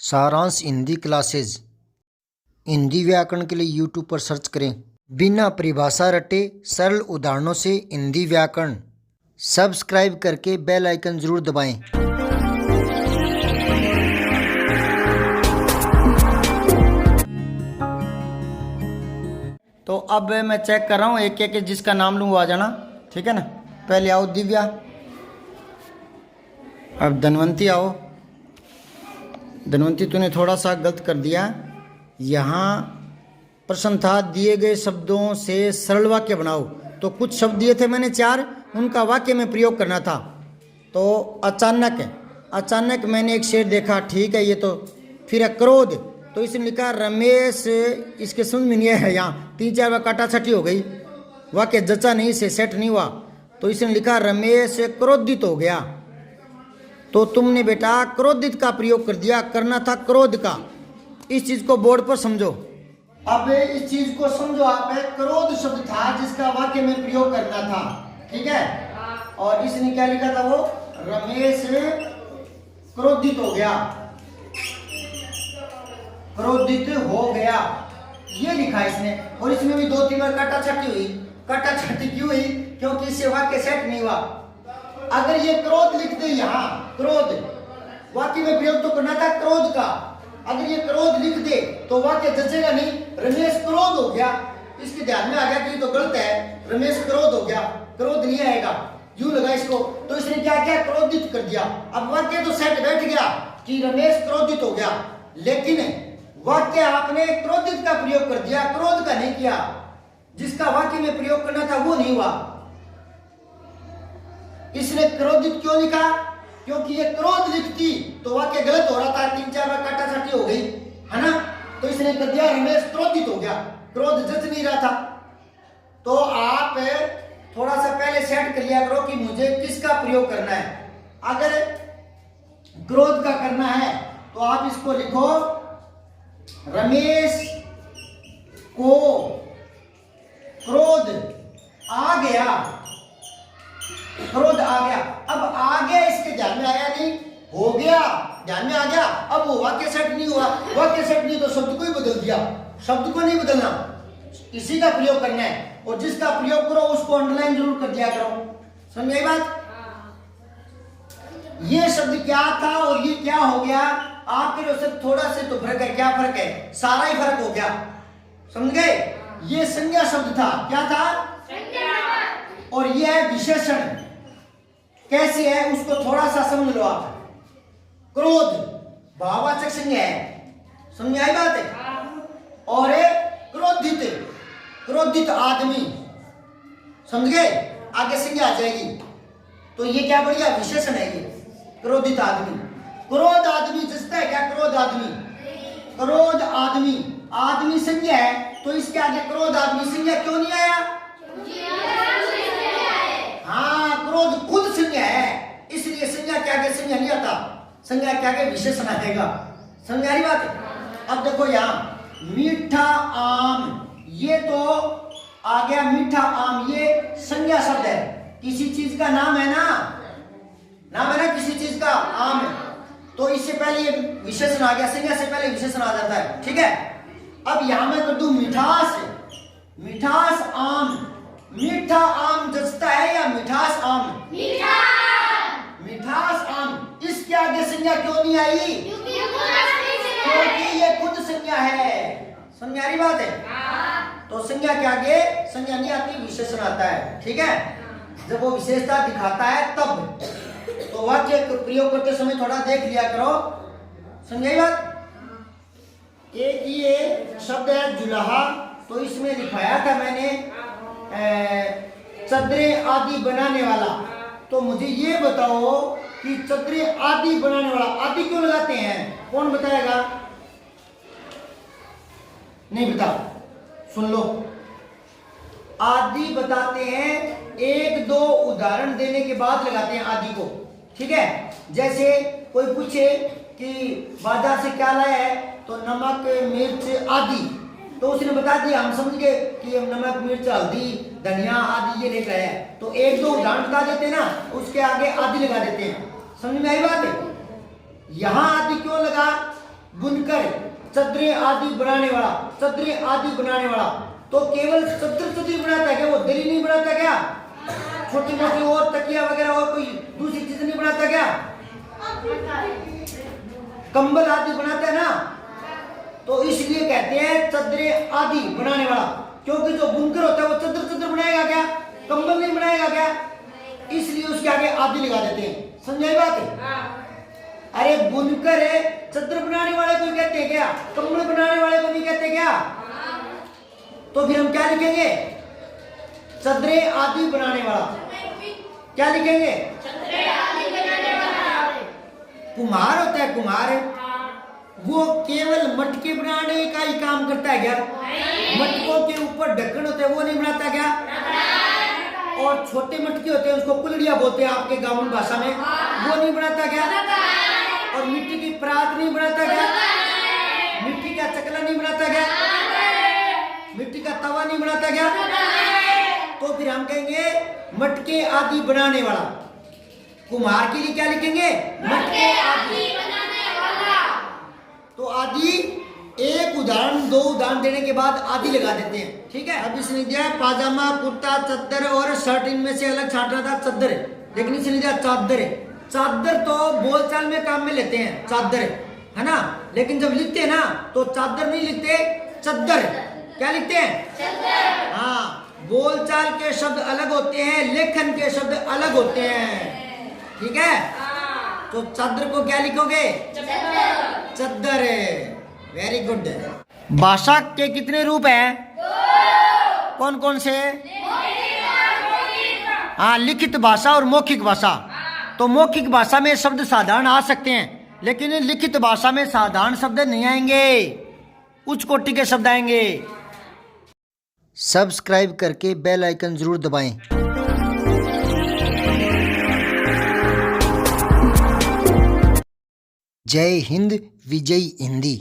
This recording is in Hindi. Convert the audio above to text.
सारांश हिंदी क्लासेज हिंदी व्याकरण के लिए यूट्यूब पर सर्च करें। बिना परिभाषा रटे सरल उदाहरणों से हिंदी व्याकरण। सब्सक्राइब करके बेल आइकन जरूर दबाएं। तो अब मैं चेक कर रहा हूँ एक एक जिसका नाम लूँ वो आ जाना, ठीक है ना। पहले आओ दिव्या, अब धनवंती आओ। धनवंती तूने थोड़ा सा गलत कर दिया। यहाँ प्रश्न था दिए गए शब्दों से सरल वाक्य बनाओ, तो कुछ शब्द दिए थे मैंने 4, उनका वाक्य में प्रयोग करना था। तो अचानक मैंने एक शेर देखा, ठीक है ये तो। फिर क्रोध, तो इसने लिखा रमेश, इसके समझ में नहीं है। यहाँ 3-4 बार काटा छठी हो गई, वाक्य जचा नहीं से सेट नहीं हुआ। तो इसने लिखा रमेश क्रोधित हो गया। तो तुमने बेटा क्रोधित का प्रयोग कर दिया, करना था क्रोध का। इस चीज को बोर्ड पर समझो। अब इस चीज को समझो आप, क्रोध शब्द था जिसका वाक्य में प्रयोग करना था, ठीक है। और इसने क्या लिखा था, वो रमेश क्रोधित हो गया, क्रोधित हो गया, ये लिखा इसने। और इसमें भी 2-3 बार काटा छठी हुई। काटा छठी क्यों हुई? क्योंकि इससे वाक्य सेट नहीं हुआ। अगर ये क्रोध लिख दे, यहाँ क्रोध, वाक्य में प्रयोग तो करना था क्रोध का। अगर ये क्रोध लिख दे तो वाक्य जचेगा नहीं। रमेश क्रोध हो गया, इसके ध्यान में आ गया कि ये तो गलत है, रमेश क्रोध हो गया, क्रोध नहीं आएगा, यूं लगा इसको। तो इसने क्या किया, क्रोधित कर दिया। अब वाक्य तो सेट बैठ गया कि रमेश क्रोधित हो गया, लेकिन वाक्य आपने क्रोधित का प्रयोग कर दिया, क्रोध का नहीं किया। जिसका वाक्य में प्रयोग करना था वो नहीं हुआ। इसने क्रोधित क्यों लिखा? क्योंकि ये क्रोध लिखती तो वाक्य गलत हो रहा था, 3-4 बार काटा छाटी हो गई, है ना। तो इसने कर दिया रमेश क्रोधित हो गया, क्रोध जच नहीं रहा था। तो आप थोड़ा सा पहले सेट कर लिया करो कि मुझे किसका प्रयोग करना है। अगर क्रोध का करना है तो आप इसको लिखो, रमेश को क्रोध आ गया, क्रोध आ गया। अब आ गया इसके ध्यान में आया नहीं, हो गया ध्यान में आ गया। अब वो वाक्य सेट नहीं हुआ, वाक्य सेट नहीं तो शब्द को ही बदल दिया। शब्द को नहीं बदलना, इसी का प्रयोग करना है। और जिसका प्रयोग करो उसको अंडरलाइन जरूर कर दिया करो। समझ आई बात? ये शब्द क्या था और ये क्या हो गया, आपके लिए उससे थोड़ा से तो फर्क है। क्या फर्क है? सारा ही फर्क हो गया, समझ गए। ये संज्ञा शब्द था, क्या था? और ये है विशेषण। कैसे है उसको थोड़ा सा समझ लो आप। क्रोध भाववाचक संज्ञा है, समझ आई बात है। और क्रोधित, क्रोधित आदमी, समझ गए। आगे संज्ञा आ जाएगी। तो ये क्या बढ़िया विशेषण है, ये क्रोधित आदमी। क्रोध आदमी जचता है क्या? क्रोध आदमी, क्रोध आदमी, आदमी संज्ञा है, तो इसके आगे क्रोध आदमी संज्ञा क्यों नहीं आया? हाँ, क्रोध खुद संज्ञा है, इसलिए संज्ञा के आगे संज्ञा नहीं आता, संज्ञा के आगे विशेषण आएगा। समझ आ रही बात है? अब देखो यहाँ मीठा आम, ये तो आ गया मीठा आम, ये संज्ञा शब्द है, किसी चीज का नाम है ना, नाम है ना किसी चीज का, आम है। तो इससे पहले ये विशेषण आ गया, संज्ञा से पहले विशेषण आ जाता है, ठीक है। अब यहां मैं कर दूं मिठास, मिठास आम। मीठा आम जचता है या मिठास आम? मिठास आम। इसके आगे संज्ञा क्यों नहीं आई? क्योंकि ये खुद संज्ञा है। समझ आ रही बात है? तो संज्ञा के आगे संज्ञा नहीं आती, विशेषण आता है, ठीक है। जब वो विशेषता दिखाता है तब। तो वाक्य प्रयोग करते समय थोड़ा देख लिया करो, समझ आई बात। एक ये शब्द है जुलाहा, तो इसमें लिखाया था मैंने चदरें आदि बनाने वाला। तो मुझे ये बताओ कि चदरें आदि बनाने वाला, आदि क्यों लगाते हैं? कौन बताएगा? नहीं बताओ, सुन लो। आदि बताते हैं 1-2 उदाहरण देने के बाद लगाते हैं आदि को, ठीक है। जैसे कोई पूछे कि बाजार से क्या लाया है, तो नमक मिर्च आदि, तो उसने बता दिया, हम समझ गए कि नमक मिर्च हल्दी धनिया आदि ये लेकर आया है। तो 1-2 उदाहरण बता देते हैं ना, उसके आगे आदि लगा देते हैं। समझ में आई बात है? यहाँ आदि क्यों लगा? बुनकर, चद्दरें आदि बनाने वाला, चद्दरें आदि बनाने वाला। तो केवल चद्दर बनाता है क्या? वो दरी नहीं बनाता क्या? छोटी मोटी और तकिया वगैरह और कोई दूसरी चीज नहीं बनाता क्या? कंबल आदि बनाता है ना। तो इसलिए कहते हैं चद्दरें आदि बनाने वाला, क्योंकि जो बुनकर होता है वो चद्दर बनाएगा क्या? कंबल नहीं बनाएगा क्या? इसलिए उसके आगे आदि लगा देते हैं। समझाई बात है? अरे बुनकर है, चद्दर बनाने वाले को कहते हैं क्या? कंबल बनाने वाले को नहीं कहते क्या? तो फिर हम क्या लिखेंगे? चद्दरें आदि बनाने वाला। क्या लिखेंगे? चद्दरें आदि बनाने वाला। कुम्हार होता है, कुम्हार वो केवल मटके बनाने का ही काम करता है क्या? मटकों के ऊपर ढक्कन होते हैं वो नहीं बनाता क्या? और छोटे मटके होते हैं उसको कुलड़िया बोलते हैं आपके गांव भाषा में, वो नहीं बनाता क्या? और मिट्टी की परात नहीं बनाता क्या? मिट्टी का चकला नहीं बनाता क्या? मिट्टी का तवा नहीं बनाता क्या? तो फिर हम कहेंगे मटके आदि बनाने वाला। कुम्हार के लिए क्या लिखेंगे? मटके आदि बनाने वाला। तो आदि एक उदाहरण, दो उदाहरण देने के बाद आदि लगा देते हैं। ठीक है। अब इसने दिया पाजामा, कुर्ता, चद्दर और शर्ट, इनमें से अलग छांटना था चद्दर, लेकिन इसने दिया चादर है। चादर तो बोलचाल में काम में लेते हैं, चादर है ना, लेकिन जब लिखते हैं ना तो चादर नहीं लिखते, चद्दर। क्या लिखते हैं? चद्दर। हाँ, बोलचाल के शब्द अलग होते हैं, लेखन के शब्द अलग होते हैं। ठीक है। तो चादर को क्या लिखोगे? चद्दर। Very good. भाषा के कितने रूप हैं? कौन कौन से? हाँ, लिखित भाषा और मौखिक भाषा। तो मौखिक भाषा में शब्द साधारण आ सकते हैं, लेकिन लिखित भाषा में साधारण शब्द नहीं आएंगे, उच्च कोटि के शब्द आएंगे। सब्सक्राइब करके बेल आइकन जरूर दबाएं। जय हिंद, विजय हिंदी।